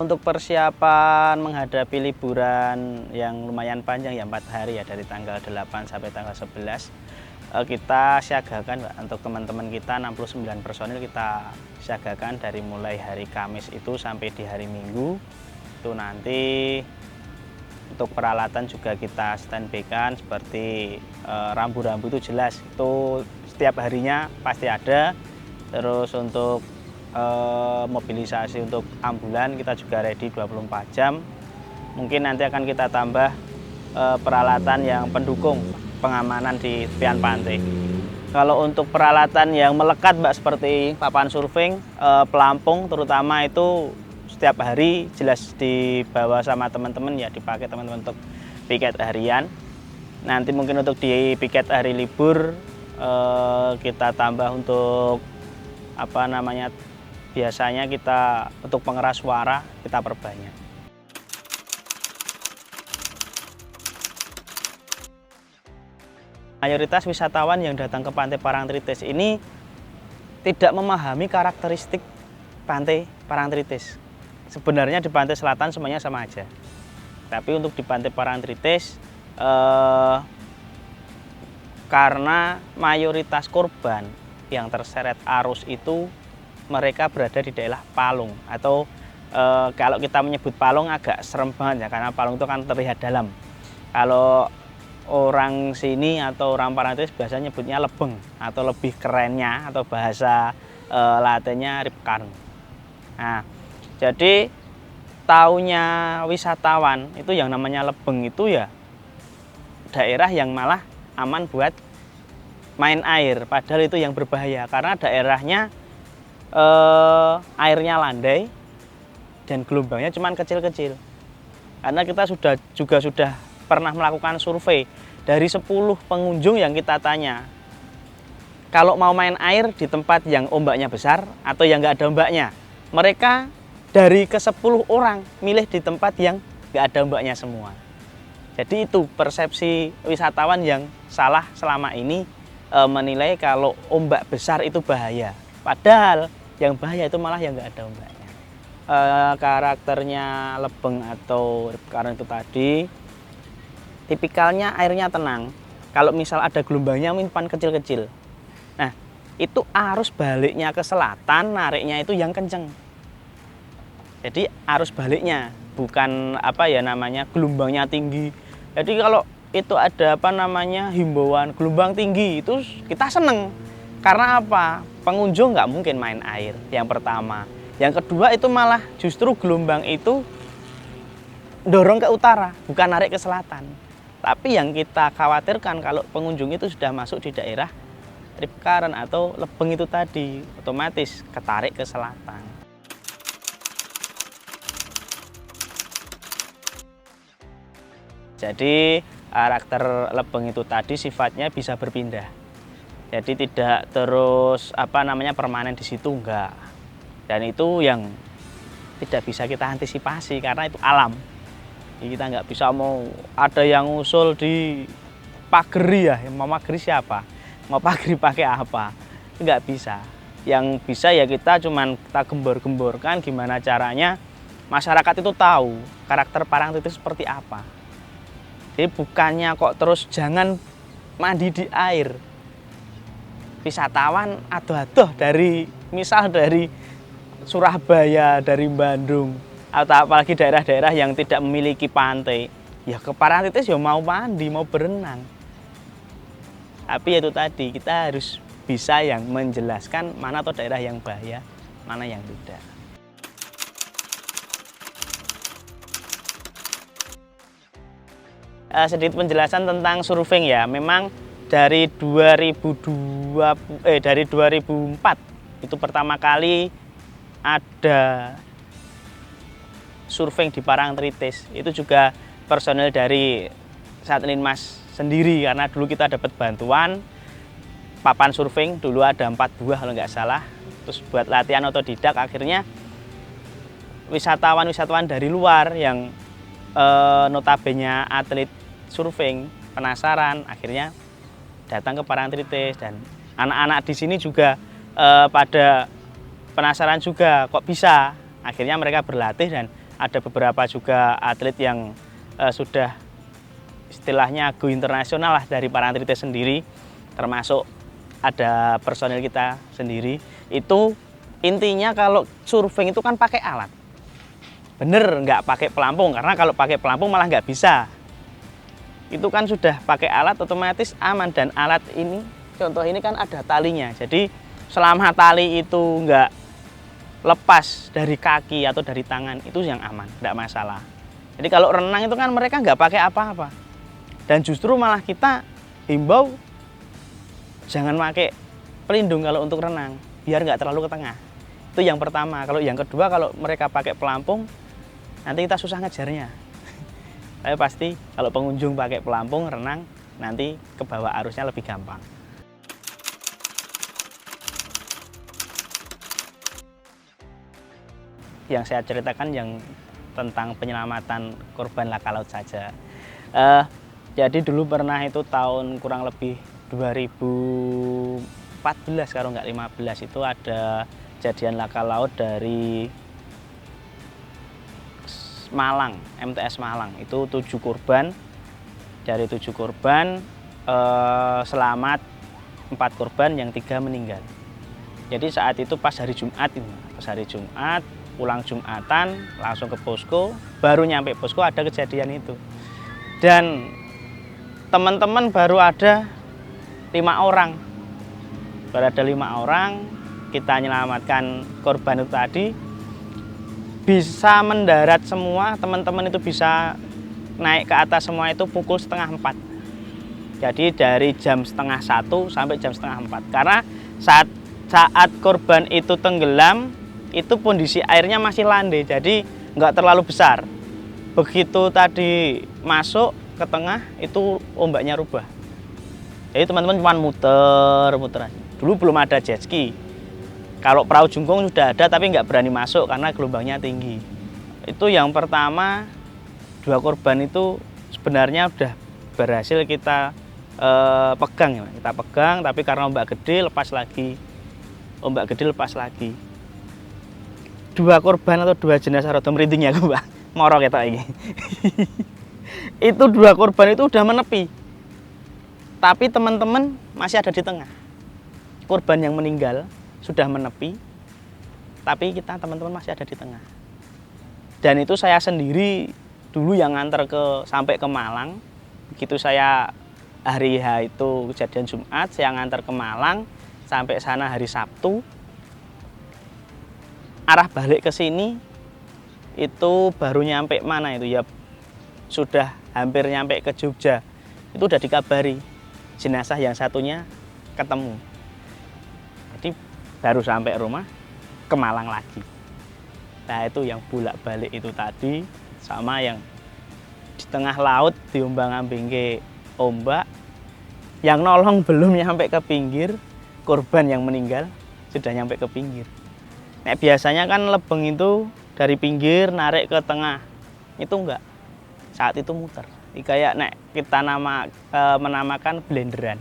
Untuk persiapan menghadapi liburan yang lumayan panjang ya 4 hari ya dari tanggal 8 sampai tanggal 11 kita siagakan Mbak. Untuk teman-teman kita 69 personil kita siagakan dari mulai hari Kamis itu sampai di hari Minggu. Itu nanti untuk peralatan juga kita standby-kan seperti rambu-rambu itu jelas itu setiap harinya pasti ada. Terus untuk mobilisasi untuk ambulan kita juga ready 24 jam. Mungkin nanti akan kita tambah peralatan yang pendukung pengamanan di tepian pantai. Kalau untuk peralatan yang melekat Mbak seperti papan surfing, pelampung terutama itu setiap hari jelas dibawa sama teman-teman ya, dipakai teman-teman untuk piket harian. Nanti mungkin untuk di piket hari libur kita tambah untuk biasanya kita untuk pengeras suara kita perbanyak. Mayoritas wisatawan yang datang ke Pantai Parangtritis ini tidak memahami karakteristik Pantai Parangtritis. Sebenarnya di pantai selatan semuanya sama aja. Tapi untuk di Pantai Parangtritis karena mayoritas korban yang terseret arus itu mereka berada di daerah palung atau kalau kita menyebut palung agak serem banget ya, karena palung itu kan terlihat dalam. Kalau orang sini atau orang Parangtritis biasanya nyebutnya lebeng atau lebih kerennya atau bahasa latinnya ripkarn. Nah, jadi taunya wisatawan itu yang namanya lebeng itu ya daerah yang malah aman buat main air, padahal itu yang berbahaya karena daerahnya airnya landai dan gelombangnya cuma kecil-kecil. Karena kita sudah pernah melakukan survei dari 10 pengunjung yang kita tanya, kalau mau main air di tempat yang ombaknya besar atau yang nggak ada ombaknya, mereka dari ke 10 orang milih di tempat yang nggak ada ombaknya semua. Jadi itu persepsi wisatawan yang salah selama ini menilai kalau ombak besar itu bahaya. Padahal yang bahaya itu malah yang nggak ada ombaknya. Karakternya lebeng atau karena itu tadi, tipikalnya airnya tenang. Kalau misal ada gelombangnya umpan kecil-kecil. Nah, itu arus baliknya ke selatan, nariknya itu yang kenceng. Jadi arus baliknya, bukan gelombangnya tinggi. Jadi kalau itu ada himbauan gelombang tinggi, itu kita seneng. Karena apa? Pengunjung nggak mungkin main air, yang pertama. Yang kedua itu malah justru gelombang itu dorong ke utara, bukan narik ke selatan. Tapi yang kita khawatirkan kalau pengunjung itu sudah masuk di daerah ripkaran atau lebeng itu tadi, otomatis ketarik ke selatan. Jadi karakter lebeng itu tadi sifatnya bisa berpindah. Jadi tidak terus permanen di situ, enggak. Dan itu yang tidak bisa kita antisipasi karena itu alam. Jadi kita nggak bisa mau ada yang usul di pageri ya, mau pageri siapa? Mau pageri pakai apa? Nggak bisa. Yang bisa ya kita gembor-gemborkan gimana caranya masyarakat itu tahu karakter Parangtritis seperti apa. Jadi bukannya kok terus jangan mandi di air. Wisatawan adoh-adoh dari Surabaya, dari Bandung, atau apalagi daerah-daerah yang tidak memiliki pantai, ya ke Parangtritis ya mau mandi, mau berenang. Tapi itu tadi kita harus bisa yang menjelaskan mana tuh daerah yang bahaya, mana yang tidak. Sedikit penjelasan tentang surfing ya. Memang dari 2004 itu pertama kali ada surfing di Parangtritis. Itu juga personel dari Satlinmas sendiri karena dulu kita dapat bantuan papan surfing dulu ada 4 buah kalau nggak salah. Terus buat latihan otodidak akhirnya wisatawan dari luar yang notabene atlet surfing penasaran akhirnya datang ke Parangtritis dan anak-anak di sini juga pada penasaran juga kok bisa. Akhirnya mereka berlatih dan ada beberapa juga atlet yang sudah istilahnya go internasional lah dari para atletnya sendiri, termasuk ada personil kita sendiri. Itu intinya kalau surfing itu kan pakai alat, bener nggak pakai pelampung, karena kalau pakai pelampung malah nggak bisa. Itu kan sudah pakai alat otomatis aman, dan alat ini contoh ini kan ada talinya, jadi selama tali itu nggak lepas dari kaki atau dari tangan itu yang aman, nggak masalah. Jadi kalau renang itu kan mereka nggak pakai apa-apa, dan justru malah kita himbau jangan pakai pelindung kalau untuk renang biar nggak terlalu ke tengah. Itu yang pertama. Kalau yang kedua, kalau mereka pakai pelampung nanti kita susah ngejarnya. Tapi pasti kalau pengunjung pakai pelampung renang nanti ke bawah arusnya lebih gampang. Yang saya ceritakan yang tentang penyelamatan korban laka laut saja. Jadi dulu pernah itu tahun kurang lebih 2014 kalau nggak 15 itu ada kejadian laka laut dari Malang, MTS Malang. Itu 7 korban. Dari 7 korban selamat 4 korban, yang 3 meninggal. Jadi saat itu pas hari Jumat pulang Jumatan langsung ke posko, baru nyampe posko ada kejadian itu, dan teman-teman baru ada 5 orang, kita menyelamatkan korban itu tadi, bisa mendarat semua, teman-teman itu bisa naik ke atas semua itu pukul 3:30. Jadi dari jam 12:30 sampai jam 3:30, karena saat korban itu tenggelam itu kondisi airnya masih landai, jadi nggak terlalu besar. Begitu tadi masuk ke tengah itu ombaknya rubah. Jadi teman-teman cuma muter. Dulu belum ada jet ski. Kalau perahu jungkung sudah ada tapi nggak berani masuk karena gelombangnya tinggi. Itu yang pertama. 2 korban itu sebenarnya sudah berhasil kita pegang, tapi karena ombak gede lepas lagi. 2 korban atau 2 jenazah rada merinding ya, Mbak. Moro ketok iki. Itu 2 korban itu udah menepi. Tapi teman-teman masih ada di tengah. Korban yang meninggal sudah menepi, tapi kita teman-teman masih ada di tengah. Dan itu saya sendiri dulu yang nganter sampai ke Malang. Begitu saya hari H itu kejadian Jumat, saya nganter ke Malang sampai sana hari Sabtu. Arah balik ke sini itu baru nyampe mana itu ya, sudah hampir nyampe ke Jogja. Itu udah dikabari jenazah yang satunya ketemu. Jadi baru sampai rumah ke Malang lagi. Nah itu yang bolak-balik itu tadi, sama yang di tengah laut diombang-ambingke ombak, yang nolong belum nyampe ke pinggir, korban yang meninggal sudah nyampe ke pinggir. Nek biasanya kan lebeng itu dari pinggir narik ke tengah, itu enggak, saat itu muter. Kayak nek kita menamakan blenderan,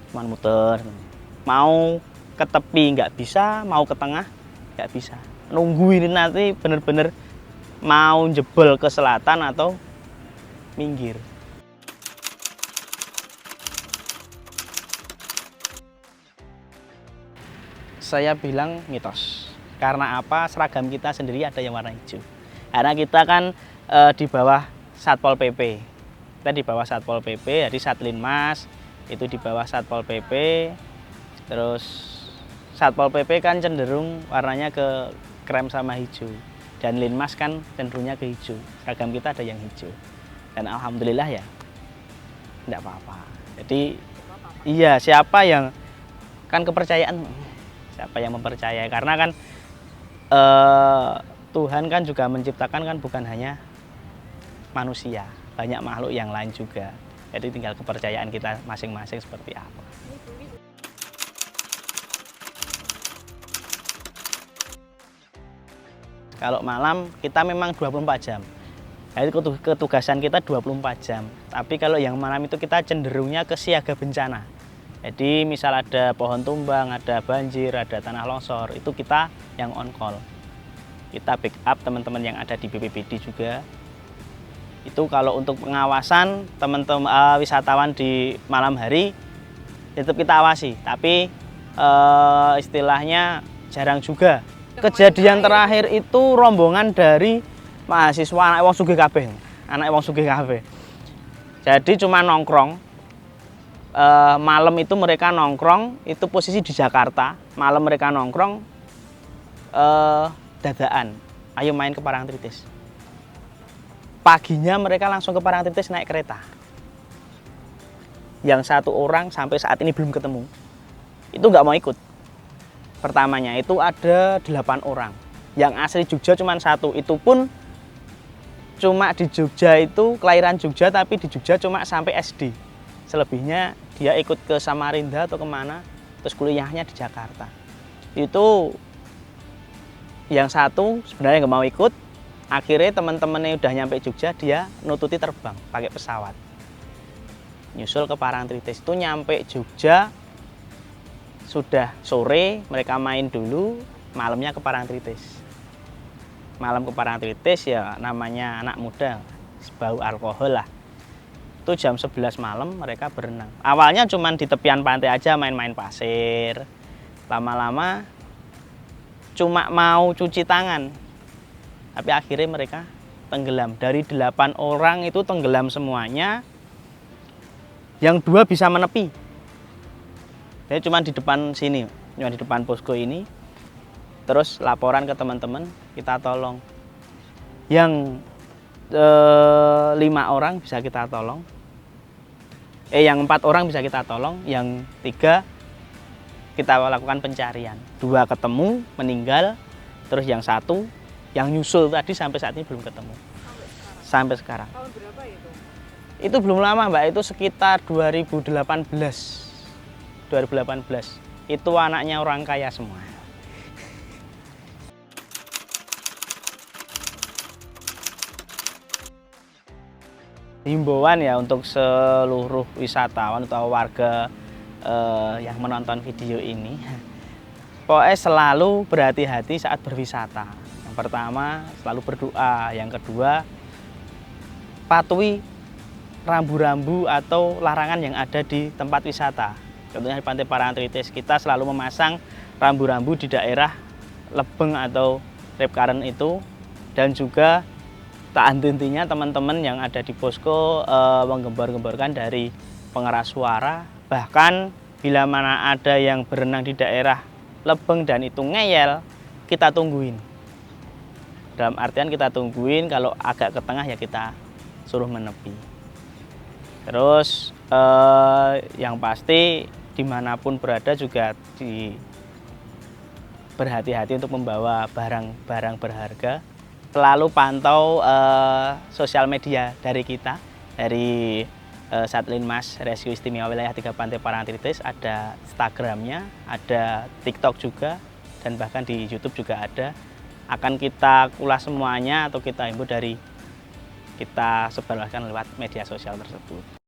cuma muter, mau ke tepi nggak bisa, mau ke tengah nggak bisa. Nunggu ini nanti bener-bener mau jebol ke selatan atau minggir. Saya bilang mitos. Karena apa? Seragam kita sendiri ada yang warna hijau. Karena kita kan di bawah Satpol PP. Kita di bawah Satpol PP, jadi Satlinmas itu di bawah Satpol PP. Terus Satpol PP kan cenderung warnanya ke krem sama hijau. Dan Linmas kan cenderungnya ke hijau. Seragam kita ada yang hijau. Dan alhamdulillah ya enggak apa-apa. Jadi iya, siapa yang kan kepercayaan, siapa yang mempercayai, karena kan Tuhan kan juga menciptakan kan bukan hanya manusia, banyak makhluk yang lain juga. Jadi tinggal kepercayaan kita masing-masing seperti apa. Kalau malam kita memang 24 jam. Jadi ketugasan kita 24 jam. Tapi kalau yang malam itu kita cenderungnya ke siaga bencana. Jadi misal ada pohon tumbang, ada banjir, ada tanah longsor, itu kita yang on call. kita backup teman-teman yang ada di BPBD juga. Itu kalau untuk pengawasan teman-teman wisatawan di malam hari tetap kita awasi, tapi istilahnya jarang juga. Kejadian terakhir itu rombongan dari mahasiswa anak wong sugih kabeh. Anak wong sugih kabeh. Jadi cuma nongkrong. Malam itu mereka nongkrong, itu posisi di Jakarta. Malam mereka nongkrong dadaan. Ayo main ke Parangtritis. Paginya mereka langsung ke Parangtritis naik kereta. Yang satu orang sampai saat ini belum ketemu. Itu nggak mau ikut. Pertamanya itu ada 8 orang. Yang asli Jogja cuma 1. Itu pun cuma di Jogja itu, kelahiran Jogja tapi di Jogja cuma sampai SD. Selebihnya dia ikut ke Samarinda atau kemana, terus kuliahnya di Jakarta. Itu yang satu sebenarnya nggak mau ikut. Akhirnya teman-temannya udah nyampe Jogja, dia nututi terbang pakai pesawat. Nyusul ke Parangtritis. Itu nyampe Jogja sudah sore, mereka main dulu, malamnya ke Parangtritis. Malam ke Parangtritis ya namanya anak muda, bau alkohol lah. Itu jam 11 malam mereka berenang. Awalnya cuma di tepian pantai aja main-main pasir. Lama-lama cuma mau cuci tangan. Tapi akhirnya mereka tenggelam. Dari 8 orang itu tenggelam semuanya. Yang 2 bisa menepi. Saya cuma di depan sini, cuma di depan posko ini. Terus laporan ke teman-teman, kita tolong. Yang 5 orang bisa kita tolong. Yang 4 orang bisa kita tolong, yang 3 kita lakukan pencarian. 2 ketemu, meninggal, terus yang 1 yang nyusul tadi sampai saat ini belum ketemu. Sampai sekarang. Tahun berapa itu? Itu belum lama, Mbak, itu sekitar 2018. Itu anaknya orang kaya semua. Himbauan ya untuk seluruh wisatawan atau warga yang menonton video ini, pokoknya selalu berhati-hati saat berwisata. Yang pertama selalu berdoa, yang kedua patuhi rambu-rambu atau larangan yang ada di tempat wisata. Contohnya di Pantai Parangtritis kita selalu memasang rambu-rambu di daerah Lebeng atau Repkaren itu, dan juga tak henti-hentinya teman-teman yang ada di posko menggembor-gemborkan dari pengeras suara. Bahkan bila mana ada yang berenang di daerah Lebeng dan itu ngeyel, kita tungguin. Dalam artian kita tungguin, kalau agak ke tengah ya kita suruh menepi. Terus yang pasti dimanapun berada juga berhati-hati untuk membawa barang-barang berharga. Selalu pantau sosial media dari kita, dari Satlinmas Rescue Istimewa Wilayah 3 Pantai Parangtritis. Ada Instagramnya, ada TikTok juga, dan bahkan di YouTube juga ada. Akan kita kulas semuanya atau kita himbau dari kita sebarkan lewat media sosial tersebut.